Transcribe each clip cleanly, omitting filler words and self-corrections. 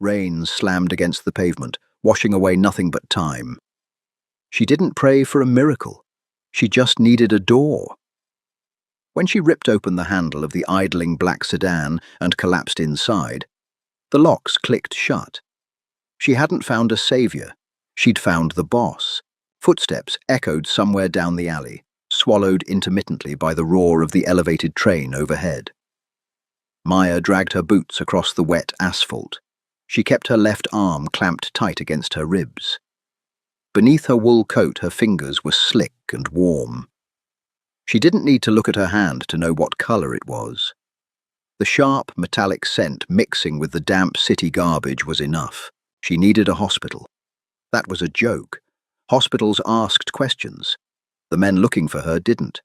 Rain slammed against the pavement, washing away nothing but time. She didn't pray for a miracle. She just needed a door. When she ripped open the handle of the idling black sedan and collapsed inside, the locks clicked shut. She hadn't found a savior. She'd found the boss. Footsteps echoed somewhere down the alley, swallowed intermittently by the roar of the elevated train overhead. Maya dragged her boots across the wet asphalt. She kept her left arm clamped tight against her ribs. Beneath her wool coat, her fingers were slick and warm. She didn't need to look at her hand to know what color it was. The sharp, metallic scent mixing with the damp city garbage was enough. She needed a hospital. That was a joke. Hospitals asked questions. The men looking for her didn't.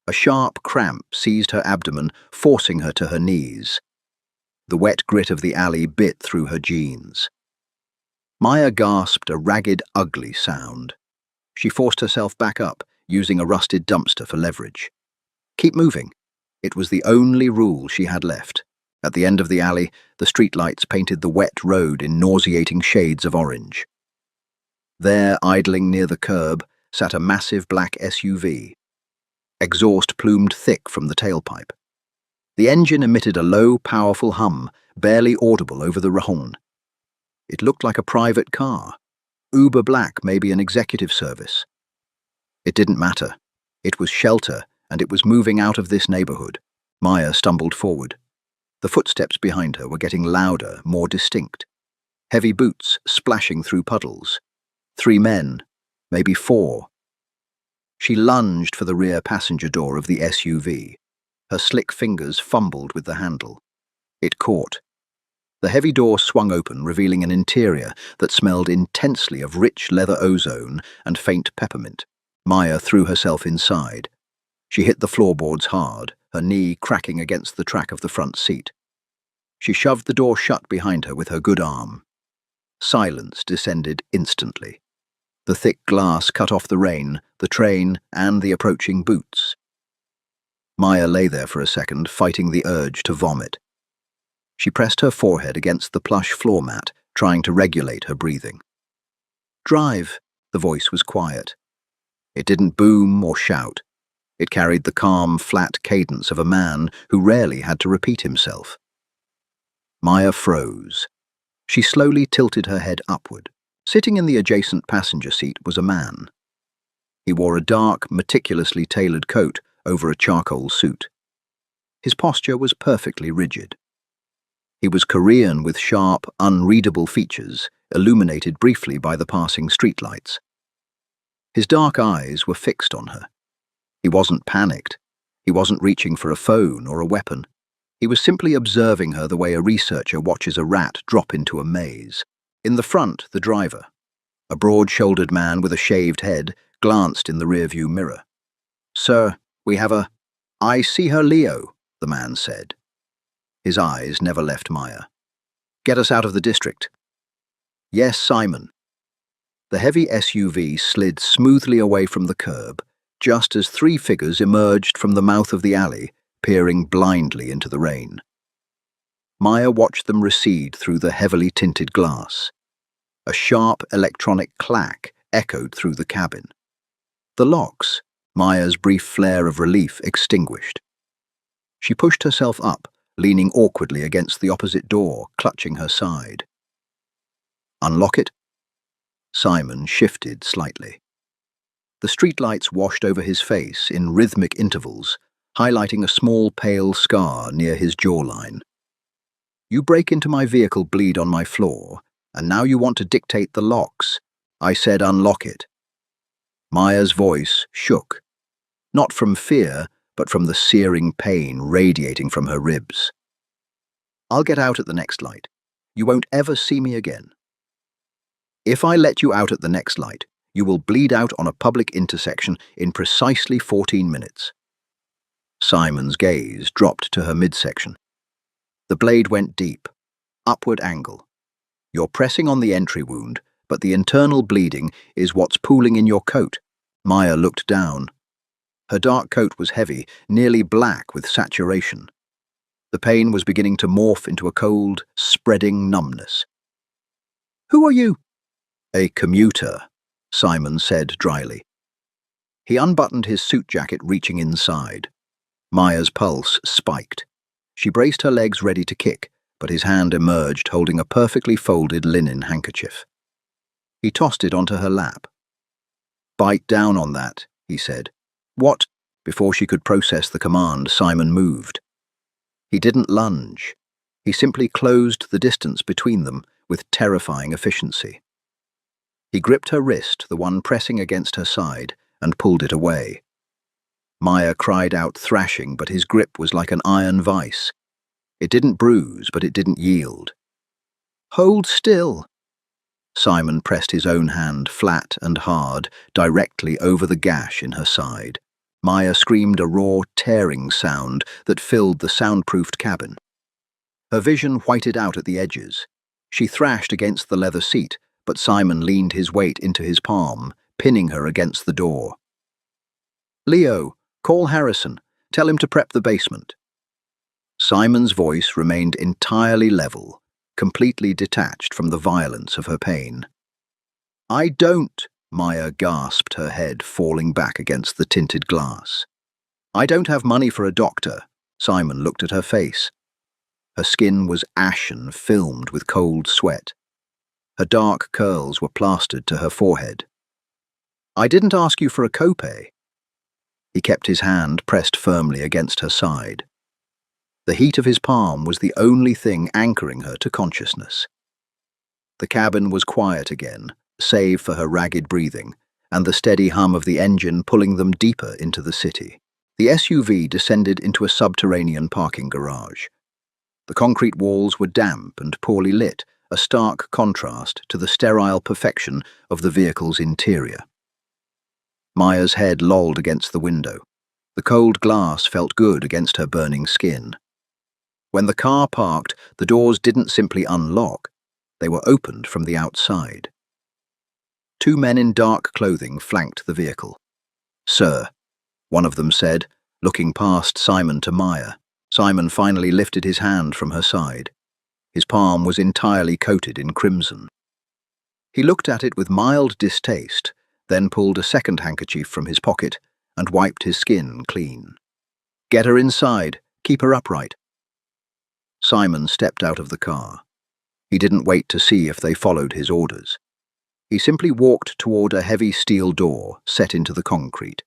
A sharp cramp seized her abdomen, forcing her to her knees. The wet grit of the alley bit through her jeans. Maya gasped a ragged, ugly sound. She forced herself back up, using a rusted dumpster for leverage. Keep moving. It was the only rule she had left. At the end of the alley, the streetlights painted the wet road in nauseating shades of orange. There, idling near the curb, sat a massive black SUV. Exhaust plumed thick from the tailpipe. The engine emitted a low, powerful hum, barely audible over the ronron. It looked like a private car. Uber black, maybe an executive service. It didn't matter. It was shelter, and it was moving out of this neighborhood. Maya stumbled forward. The footsteps behind her were getting louder, more distinct. Heavy boots splashing through puddles. 3 men, maybe 4. She lunged for the rear passenger door of the SUV. Her slick fingers fumbled with the handle. It caught. The heavy door swung open, revealing an interior that smelled intensely of rich leather ozone and faint peppermint. Maya threw herself inside. She hit the floorboards hard, her knee cracking against the track of the front seat. She shoved the door shut behind her with her good arm. Silence descended instantly. The thick glass cut off the rain, the train, and the approaching boots. Maya lay there for a second, fighting the urge to vomit. She pressed her forehead against the plush floor mat, trying to regulate her breathing. "Drive," the voice was quiet. It didn't boom or shout. It carried the calm, flat cadence of a man who rarely had to repeat himself. Maya froze. She slowly tilted her head upward. Sitting in the adjacent passenger seat was a man. He wore a dark, meticulously tailored coat over a charcoal suit. His posture was perfectly rigid. He was Korean with sharp, unreadable features, illuminated briefly by the passing streetlights. His dark eyes were fixed on her. He wasn't panicked. He wasn't reaching for a phone or a weapon. He was simply observing her the way a researcher watches a rat drop into a maze. In the front, the driver, a broad-shouldered man with a shaved head, glanced in the rearview mirror. "Sir, we have a—" "I see her, Leo," the man said. His eyes never left Maya. "Get us out of the district." "Yes, Simon." The heavy SUV slid smoothly away from the curb, just as 3 figures emerged from the mouth of the alley, peering blindly into the rain. Maya watched them recede through the heavily tinted glass. A sharp electronic clack echoed through the cabin. The locks, Maya's brief flare of relief, extinguished. She pushed herself up, leaning awkwardly against the opposite door, clutching her side. "Unlock it?" Simon shifted slightly. The streetlights washed over his face in rhythmic intervals, highlighting a small pale scar near his jawline. "You break into my vehicle, bleed on my floor, and now you want to dictate the locks. I said unlock it." Maya's voice shook, not from fear, but from the searing pain radiating from her ribs. "I'll get out at the next light. You won't ever see me again. If I let you out at the next light, you will bleed out on a public intersection in precisely 14 minutes. Simon's gaze dropped to her midsection. The blade went deep, upward angle. "You're pressing on the entry wound, but the internal bleeding is what's pooling in your coat." Maya looked down. Her dark coat was heavy, nearly black with saturation. The pain was beginning to morph into a cold, spreading numbness. "Who are you?" "A commuter," Simon said dryly. He unbuttoned his suit jacket, reaching inside. Maya's pulse spiked. She braced her legs ready to kick, but his hand emerged holding a perfectly folded linen handkerchief. He tossed it onto her lap. "Bite down on that," he said. "What?" Before she could process the command, Simon moved. He didn't lunge. He simply closed the distance between them with terrifying efficiency. He gripped her wrist, the one pressing against her side, and pulled it away. Maya cried out, thrashing, but his grip was like an iron vice. It didn't bruise, but it didn't yield. "Hold still." Simon pressed his own hand flat and hard, directly over the gash in her side. Maya screamed a raw, tearing sound that filled the soundproofed cabin. Her vision whited out at the edges. She thrashed against the leather seat, but Simon leaned his weight into his palm, pinning her against the door. "Leo, call Harrison. Tell him to prep the basement." Simon's voice remained entirely level, completely detached from the violence of her pain. "I don't," Maya gasped, her head falling back against the tinted glass. "I don't have money for a doctor." Simon looked at her face. Her skin was ashen, filmed with cold sweat. Her dark curls were plastered to her forehead. "I didn't ask you for a copay." He kept his hand pressed firmly against her side. The heat of his palm was the only thing anchoring her to consciousness. The cabin was quiet again, save for her ragged breathing, and the steady hum of the engine pulling them deeper into the city. The SUV descended into a subterranean parking garage. The concrete walls were damp and poorly lit, a stark contrast to the sterile perfection of the vehicle's interior. Maya's head lolled against the window. The cold glass felt good against her burning skin. When the car parked, the doors didn't simply unlock. They were opened from the outside. Two men in dark clothing flanked the vehicle. "Sir," one of them said, looking past Simon to Maya. Simon finally lifted his hand from her side. His palm was entirely coated in crimson. He looked at it with mild distaste, then pulled a second handkerchief from his pocket and wiped his skin clean. "Get her inside. Keep her upright." Simon stepped out of the car. He didn't wait to see if they followed his orders. He simply walked toward a heavy steel door set into the concrete.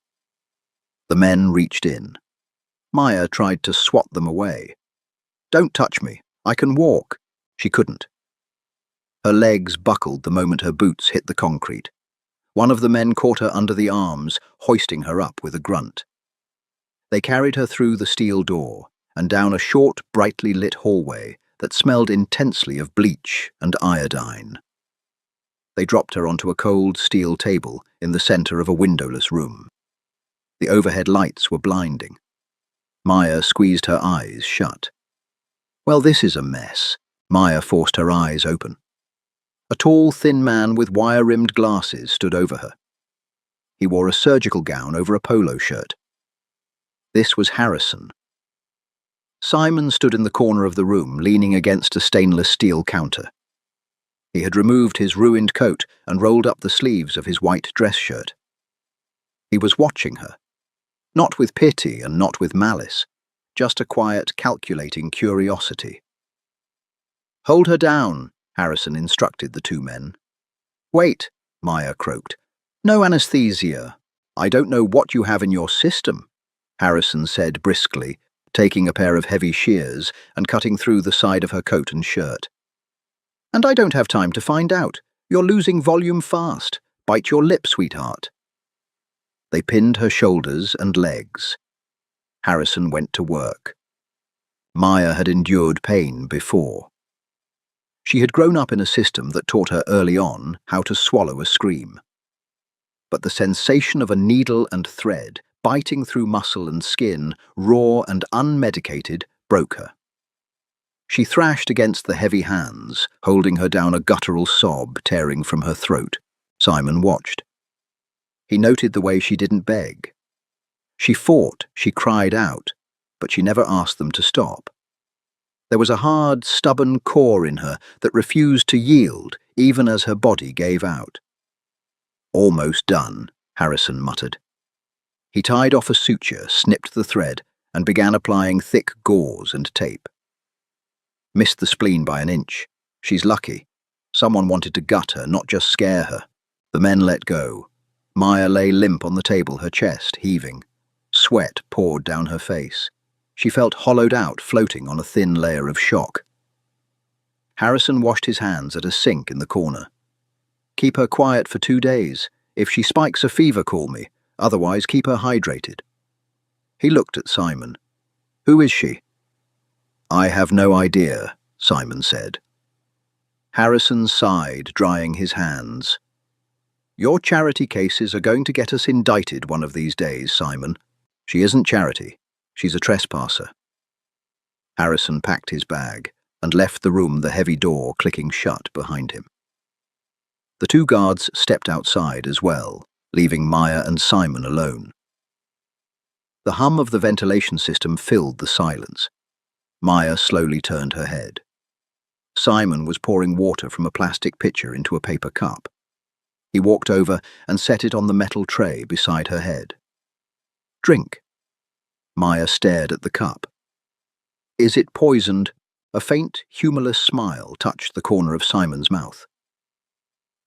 The men reached in. Maya tried to swat them away. "Don't touch me. I can walk." She couldn't. Her legs buckled the moment her boots hit the concrete. One of the men caught her under the arms, hoisting her up with a grunt. They carried her through the steel door and down a short, brightly lit hallway that smelled intensely of bleach and iodine. They dropped her onto a cold steel table in the center of a windowless room. The overhead lights were blinding. Maya squeezed her eyes shut. "Well, this is a mess." Maya forced her eyes open. A tall, thin man with wire-rimmed glasses stood over her. He wore a surgical gown over a polo shirt. This was Harrison. Simon stood in the corner of the room, leaning against a stainless steel counter. He had removed his ruined coat and rolled up the sleeves of his white dress shirt. He was watching her, not with pity and not with malice, just a quiet, calculating curiosity. "Hold her down," Harrison instructed the two men. "Wait," Maya croaked. "No anesthesia. I don't know what you have in your system," Harrison said briskly, taking a pair of heavy shears and cutting through the side of her coat and shirt. "And I don't have time to find out. You're losing volume fast. Bite your lip, sweetheart." They pinned her shoulders and legs. Harrison went to work. Maya had endured pain before. She had grown up in a system that taught her early on how to swallow a scream. But the sensation of a needle and thread biting through muscle and skin, raw and unmedicated, broke her. She thrashed against the heavy hands, holding her down, a guttural sob tearing from her throat. Simon watched. He noted the way she didn't beg. She fought, she cried out, but she never asked them to stop. There was a hard, stubborn core in her that refused to yield even as her body gave out. "Almost done," Harrison muttered. He tied off a suture, snipped the thread, and began applying thick gauze and tape. Missed the spleen by an inch. She's lucky. Someone wanted to gut her, not just scare her. The men let go. Maya lay limp on the table, her chest heaving. Sweat poured down her face. She felt hollowed out, floating on a thin layer of shock. Harrison washed his hands at a sink in the corner. "Keep her quiet for 2 days. If she spikes a fever, call me. Otherwise, keep her hydrated." He looked at Simon. "Who is she?" "I have no idea," Simon said. Harrison sighed, drying his hands. "Your charity cases are going to get us indicted one of these days, Simon. She isn't charity. She's a trespasser." Harrison packed his bag and left the room, the heavy door clicking shut behind him. The 2 guards stepped outside as well, leaving Maya and Simon alone. The hum of the ventilation system filled the silence. Maya slowly turned her head. Simon was pouring water from a plastic pitcher into a paper cup. He walked over and set it on the metal tray beside her head. "Drink." Maya stared at the cup. "Is it poisoned?" A faint, humorless smile touched the corner of Simon's mouth.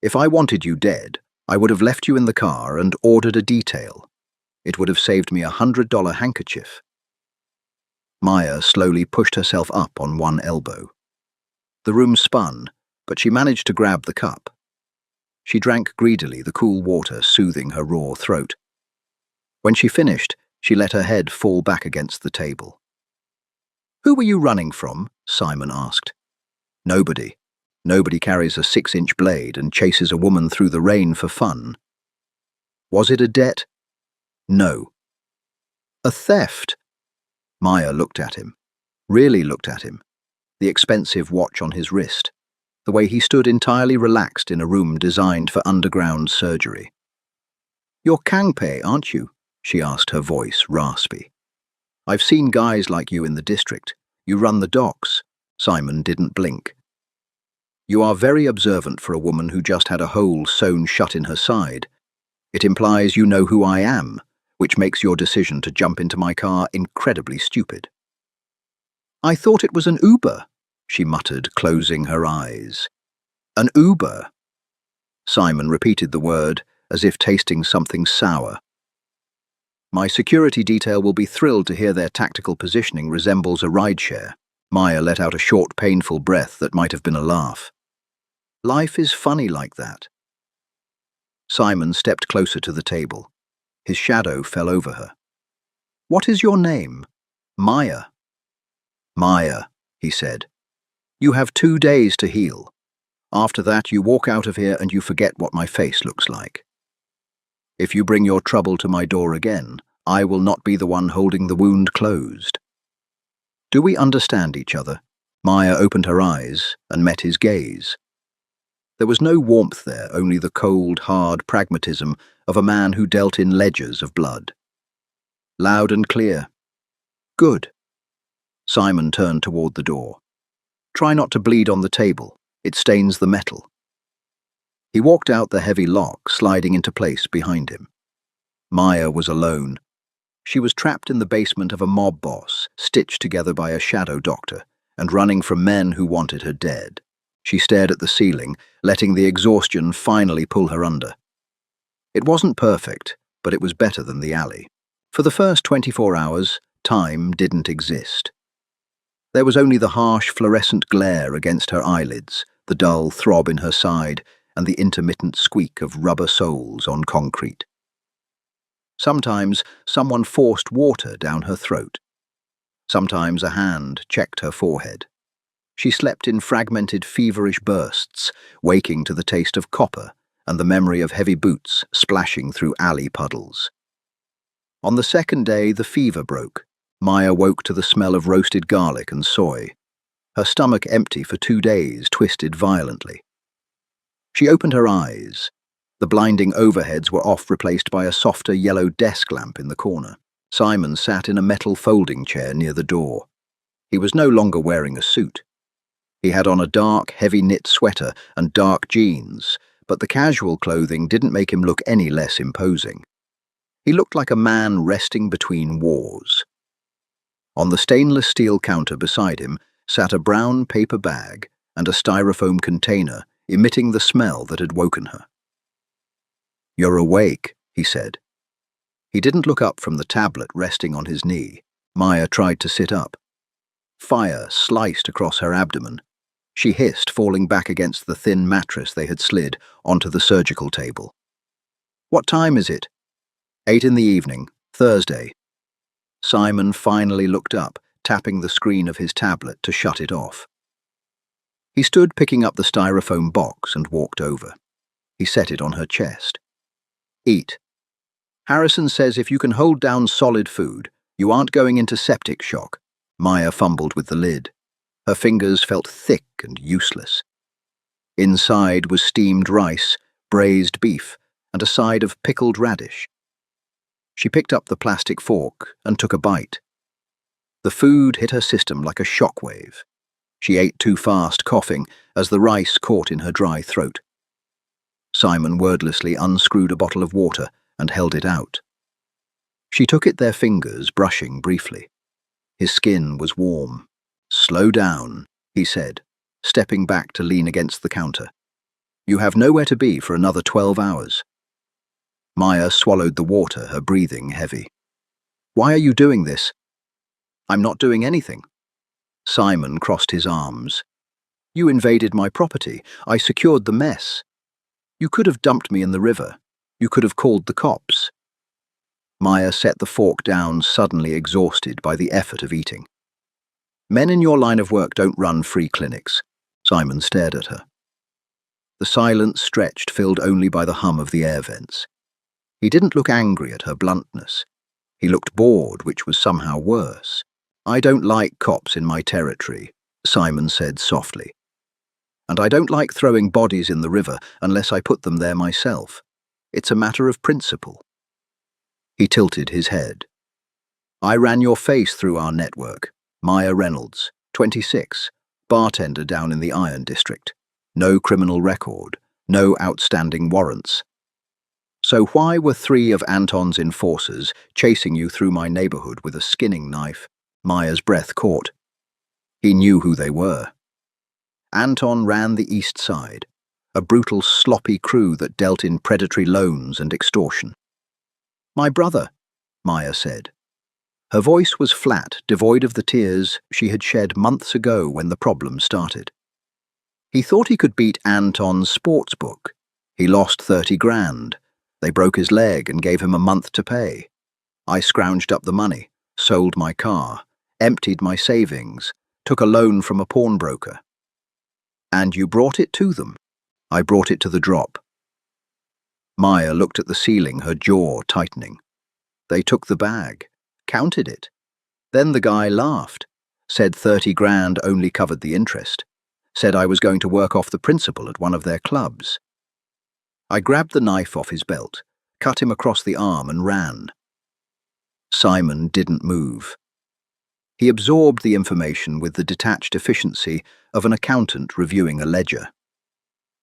"If I wanted you dead, I would have left you in the car and ordered a detail. It would have saved me $100 handkerchief." Maya slowly pushed herself up on one elbow. The room spun, but she managed to grab the cup. She drank greedily, the cool water soothing her raw throat. When she finished, she let her head fall back against the table. "Who were you running from?" Simon asked. "Nobody. Nobody carries a 6-inch blade and chases a woman through the rain for fun." "Was it a debt?" "No." "A theft?" Maya looked at him. Really looked at him. The expensive watch on his wrist. The way he stood entirely relaxed in a room designed for underground surgery. "You're Kangpei, aren't you?" she asked, her voice raspy. "I've seen guys like you in the district. You run the docks." Simon didn't blink. "You are very observant for a woman who just had a hole sewn shut in her side. It implies you know who I am, which makes your decision to jump into my car incredibly stupid." "I thought it was an Uber," she muttered, closing her eyes. "An Uber?" Simon repeated the word, as if tasting something sour. "My security detail will be thrilled to hear their tactical positioning resembles a rideshare." Maya let out a short, painful breath that might have been a laugh. "Life is funny like that." Simon stepped closer to the table. His shadow fell over her. "What is your name?" "Maya." "Maya," he said. "You have 2 days to heal. After that, you walk out of here and you forget what my face looks like. If you bring your trouble to my door again, I will not be the one holding the wound closed. Do we understand each other?" Maya opened her eyes and met his gaze. There was no warmth there, only the cold, hard pragmatism of a man who dealt in ledgers of blood. Loud and clear. "Good." Simon turned toward the door. "Try not to bleed on the table. It stains the metal." He walked out the heavy lock, sliding into place behind him. Maya was alone. She was trapped in the basement of a mob boss, stitched together by a shadow doctor, and running from men who wanted her dead. She stared at the ceiling, letting the exhaustion finally pull her under. It wasn't perfect, but it was better than the alley. For the first 24 hours, time didn't exist. There was only the harsh fluorescent glare against her eyelids, the dull throb in her side, and the intermittent squeak of rubber soles on concrete. Sometimes someone forced water down her throat. Sometimes a hand checked her forehead. She slept in fragmented, feverish bursts, waking to the taste of copper and the memory of heavy boots splashing through alley puddles. On the second day, the fever broke. Maya woke to the smell of roasted garlic and soy. Her stomach, empty for 2 days, twisted violently. She opened her eyes. The blinding overheads were off, replaced by a softer yellow desk lamp in the corner. Simon sat in a metal folding chair near the door. He was no longer wearing a suit. He had on a dark, heavy knit sweater and dark jeans, but the casual clothing didn't make him look any less imposing. He looked like a man resting between wars. On the stainless steel counter beside him sat a brown paper bag and a styrofoam container emitting the smell that had woken her. "You're awake," he said. He didn't look up from the tablet resting on his knee. Maya tried to sit up. Fire sliced across her abdomen. She hissed, falling back against the thin mattress they had slid onto the surgical table. "What time is it?" 8 in the evening, Thursday. Simon finally looked up, tapping the screen of his tablet to shut it off. He stood picking up the styrofoam box and walked over. He set it on her chest. "Eat. Harrison says if you can hold down solid food, you aren't going into septic shock." Maya fumbled with the lid. Her fingers felt thick and useless. Inside was steamed rice, braised beef, and a side of pickled radish. She picked up the plastic fork and took a bite. The food hit her system like a shockwave. She ate too fast, coughing, as the rice caught in her dry throat. Simon wordlessly unscrewed a bottle of water and held it out. She took it, their fingers brushing briefly. His skin was warm. "Slow down," he said, stepping back to lean against the counter. "You have nowhere to be for another 12 hours. Maya swallowed the water, her breathing heavy. "Why are you doing this?" "I'm not doing anything." Simon crossed his arms. "You invaded my property. I secured the mess. You could have dumped me in the river. You could have called the cops." Maya set the fork down, suddenly exhausted by the effort of eating. "Men in your line of work don't run free clinics." Simon stared at her. The silence stretched, filled only by the hum of the air vents. He didn't look angry at her bluntness. He looked bored, which was somehow worse. "I don't like cops in my territory," Simon said softly. "And I don't like throwing bodies in the river unless I put them there myself. It's a matter of principle." He tilted his head. "I ran your face through our network. Maya Reynolds, 26, bartender down in the Iron District. No criminal record, no outstanding warrants. So why were 3 of Anton's enforcers chasing you through my neighborhood with a skinning knife?" Maya's breath caught. He knew who they were. Anton ran the East Side, a brutal, sloppy crew that dealt in predatory loans and extortion. "My brother," Maya said. Her voice was flat, devoid of the tears she had shed months ago when the problem started. "He thought he could beat Anton's sports book. He lost 30 grand. They broke his leg and gave him a month to pay. I scrounged up the money, sold my car, emptied my savings, took a loan from a pawnbroker." "And you brought it to them?" "I brought it to the drop." Maya looked at the ceiling, her jaw tightening. "They took the bag, counted it. Then the guy laughed, said 30 grand only covered the interest, said I was going to work off the principal at one of their clubs. I grabbed the knife off his belt, cut him across the arm and ran." Simon didn't move. He absorbed the information with the detached efficiency of an accountant reviewing a ledger.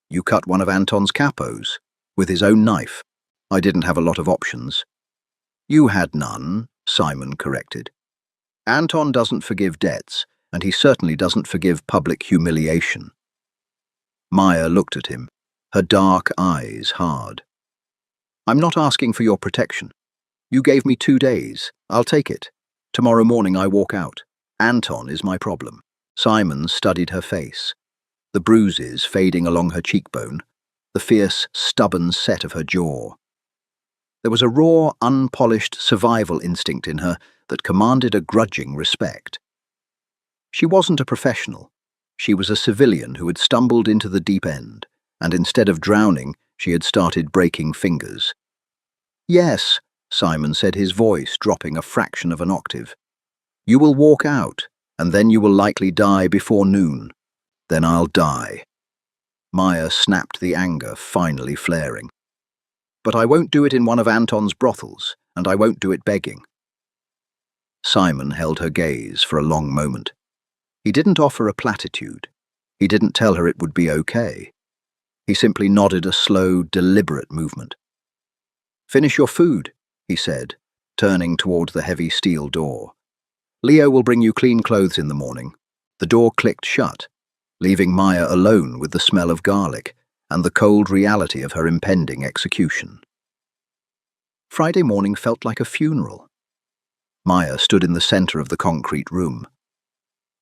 "You cut one of Anton's capos, with his own knife." "I didn't have a lot of options." "You had none," Simon corrected. "Anton doesn't forgive debts, and he certainly doesn't forgive public humiliation." Maya looked at him, her dark eyes hard. "I'm not asking for your protection. You gave me 2 days. I'll take it. Tomorrow morning I walk out. Anton is my problem." Simon studied her face, the bruises fading along her cheekbone, the fierce, stubborn set of her jaw. There was a raw, unpolished survival instinct in her that commanded a grudging respect. She wasn't a professional. She was a civilian who had stumbled into the deep end, and instead of drowning, she had started breaking fingers. "Yes," Simon said, his voice dropping a fraction of an octave. "You will walk out, and then you will likely die before noon. Then I'll die." Maya snapped, the anger finally flaring. "But I won't do it in one of Anton's brothels, and I won't do it begging." Simon held her gaze for a long moment. He didn't offer a platitude. He didn't tell her it would be okay. He simply nodded a slow, deliberate movement. "Finish your food," he said, turning toward the heavy steel door. "Leo will bring you clean clothes in the morning." The door clicked shut, leaving Maya alone with the smell of garlic and the cold reality of her impending execution. Friday morning felt like a funeral. Maya stood in the center of the concrete room.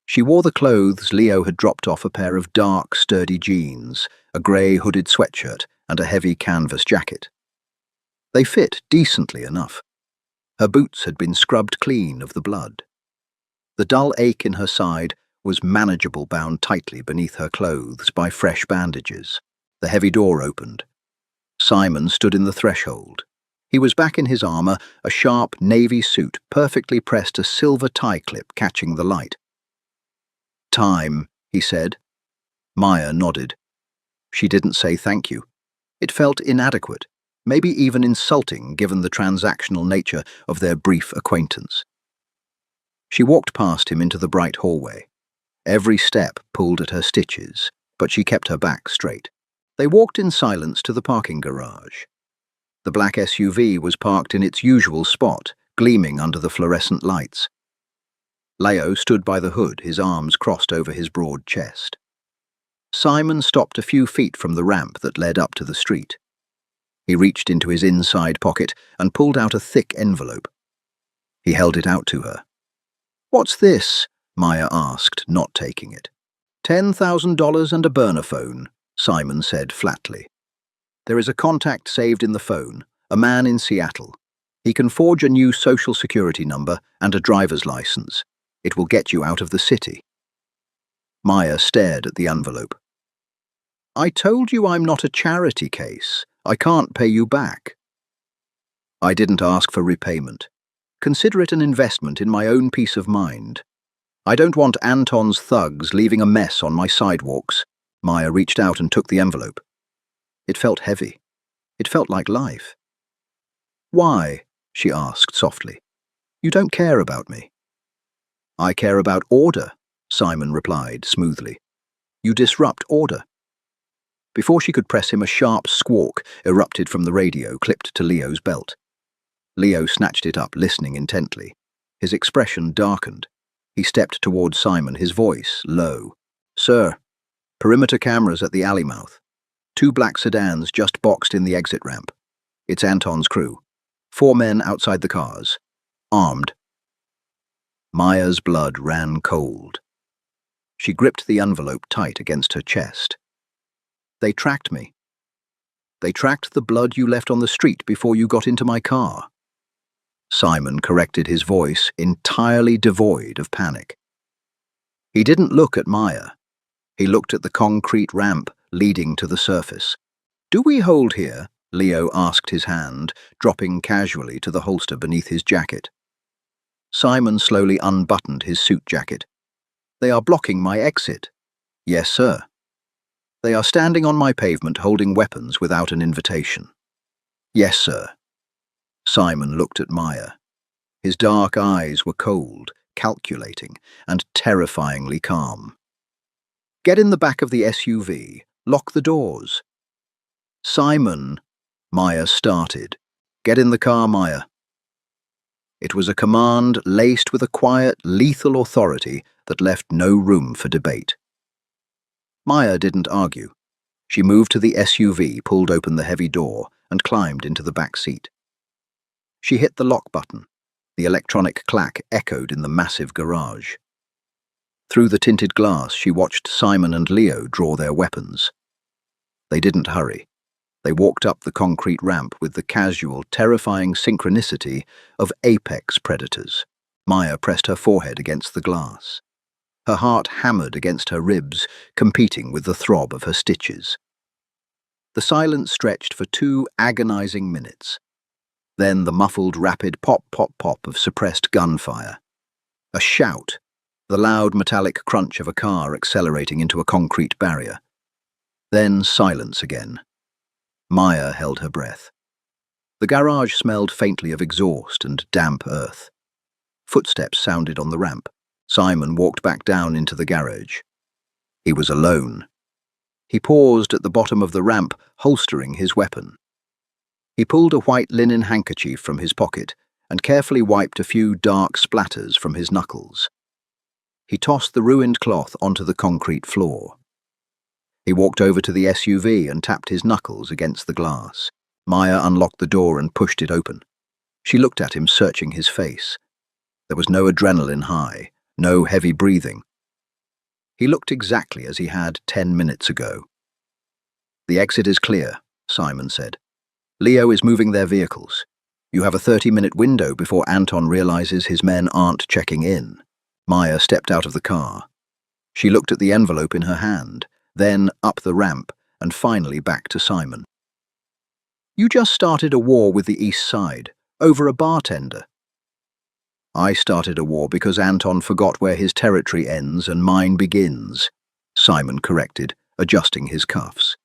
She wore the clothes Leo had dropped off: a pair of dark, sturdy jeans, a grey hooded sweatshirt, and a heavy canvas jacket. They fit decently enough. Her boots had been scrubbed clean of the blood. The dull ache in her side was manageable, bound tightly beneath her clothes by fresh bandages. The heavy door opened. Simon stood in the threshold. He was back in his armor, a sharp navy suit perfectly pressed, a silver tie clip catching the light. "Time," he said. Maya nodded. She didn't say thank you. It felt inadequate, maybe even insulting given the transactional nature of their brief acquaintance. She walked past him into the bright hallway. Every step pulled at her stitches, but she kept her back straight. They walked in silence to the parking garage. The black SUV was parked in its usual spot, gleaming under the fluorescent lights. Leo stood by the hood, his arms crossed over his broad chest. Simon stopped a few feet from the ramp that led up to the street. He reached into his inside pocket and pulled out a thick envelope. He held it out to her. "What's this?" Maya asked, not taking it. $10,000 and a burner phone," Simon said flatly. "There is a contact saved in the phone, a man in Seattle. He can forge a new social security number and a driver's license. It will get you out of the city." Maya stared at the envelope. "I told you I'm not a charity case. I can't pay you back." "I didn't ask for repayment. Consider it an investment in my own peace of mind. I don't want Anton's thugs leaving a mess on my sidewalks." Maya reached out and took the envelope. It felt heavy. It felt like life. "Why?" she asked softly. "You don't care about me." "I care about order," Simon replied smoothly. "You disrupt order." Before she could press him, a sharp squawk erupted from the radio clipped to Leo's belt. Leo snatched it up, listening intently. His expression darkened. He stepped toward Simon, his voice low. "Sir, perimeter cameras at the alley mouth. 2 black sedans just boxed in the exit ramp. It's Anton's crew. 4 men outside the cars. Armed." Maya's blood ran cold. She gripped the envelope tight against her chest. "They tracked me. They tracked the blood you left on the street before you got into my car." Simon corrected his voice, entirely devoid of panic. He didn't look at Maya. He looked at the concrete ramp leading to the surface. "Do we hold here?" Leo asked, his hand dropping casually to the holster beneath his jacket. Simon slowly unbuttoned his suit jacket. "They are blocking my exit." "Yes, sir." "They are standing on my pavement holding weapons without an invitation." "Yes, sir." Simon looked at Maya. His dark eyes were cold, calculating, and terrifyingly calm. "Get in the back of the SUV. Lock the doors." "Simon," Maya started. "Get in the car, Maya." It was a command laced with a quiet, lethal authority that left no room for debate. Maya didn't argue. She moved to the SUV, pulled open the heavy door, and climbed into the back seat. She hit the lock button. The electronic clack echoed in the massive garage. Through the tinted glass, she watched Simon and Leo draw their weapons. They didn't hurry. They walked up the concrete ramp with the casual, terrifying synchronicity of apex predators. Maya pressed her forehead against the glass. Her heart hammered against her ribs, competing with the throb of her stitches. The silence stretched for 2 agonizing minutes. Then the muffled, rapid pop, pop, pop of suppressed gunfire. A shout, the loud metallic crunch of a car accelerating into a concrete barrier. Then silence again. Maya held her breath. The garage smelled faintly of exhaust and damp earth. Footsteps sounded on the ramp. Simon walked back down into the garage. He was alone. He paused at the bottom of the ramp, holstering his weapon. He pulled a white linen handkerchief from his pocket and carefully wiped a few dark splatters from his knuckles. He tossed the ruined cloth onto the concrete floor. He walked over to the SUV and tapped his knuckles against the glass. Maya unlocked the door and pushed it open. She looked at him, searching his face. There was no adrenaline high, no heavy breathing. He looked exactly as he had 10 minutes ago. "The exit is clear," Simon said. "Leo is moving their vehicles. You have a 30-minute window before Anton realizes his men aren't checking in." Maya stepped out of the car. She looked at the envelope in her hand, then up the ramp, and finally back to Simon. "You just started a war with the East Side, over a bartender." "I started a war because Anton forgot where his territory ends and mine begins," Simon corrected, adjusting his cuffs.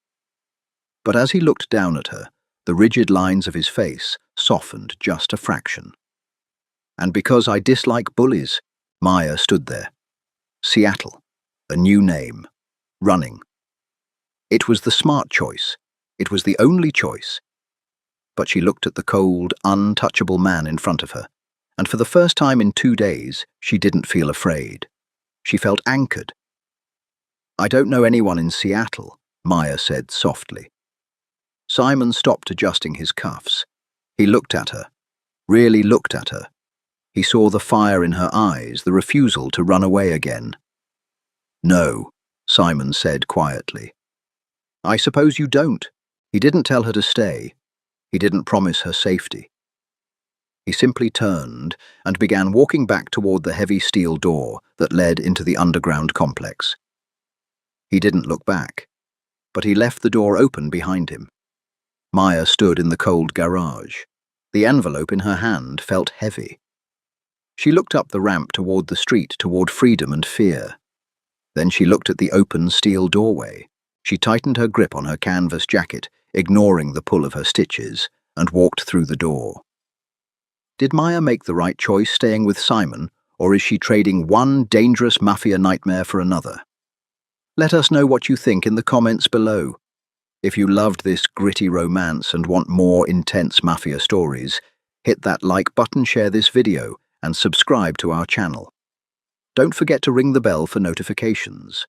But as he looked down at her, the rigid lines of his face softened just a fraction. "And because I dislike bullies," Maya stood there. Seattle, a new name, running. It was the smart choice. It was the only choice. But she looked at the cold, untouchable man in front of her, and for the first time in 2 days, she didn't feel afraid. She felt anchored. "I don't know anyone in Seattle," Maya said softly. Simon stopped adjusting his cuffs. He looked at her, really looked at her. He saw the fire in her eyes, the refusal to run away again. "No," Simon said quietly. "I suppose you don't." He didn't tell her to stay. He didn't promise her safety. He simply turned and began walking back toward the heavy steel door that led into the underground complex. He didn't look back, but he left the door open behind him. Maya stood in the cold garage. The envelope in her hand felt heavy. She looked up the ramp toward the street, toward freedom and fear. Then she looked at the open steel doorway. She tightened her grip on her canvas jacket, ignoring the pull of her stitches, and walked through the door. Did Maya make the right choice staying with Simon, or is she trading one dangerous Mafia nightmare for another? Let us know what you think in the comments below. If you loved this gritty romance and want more intense Mafia stories, hit that like button, share this video, and subscribe to our channel. Don't forget to ring the bell for notifications.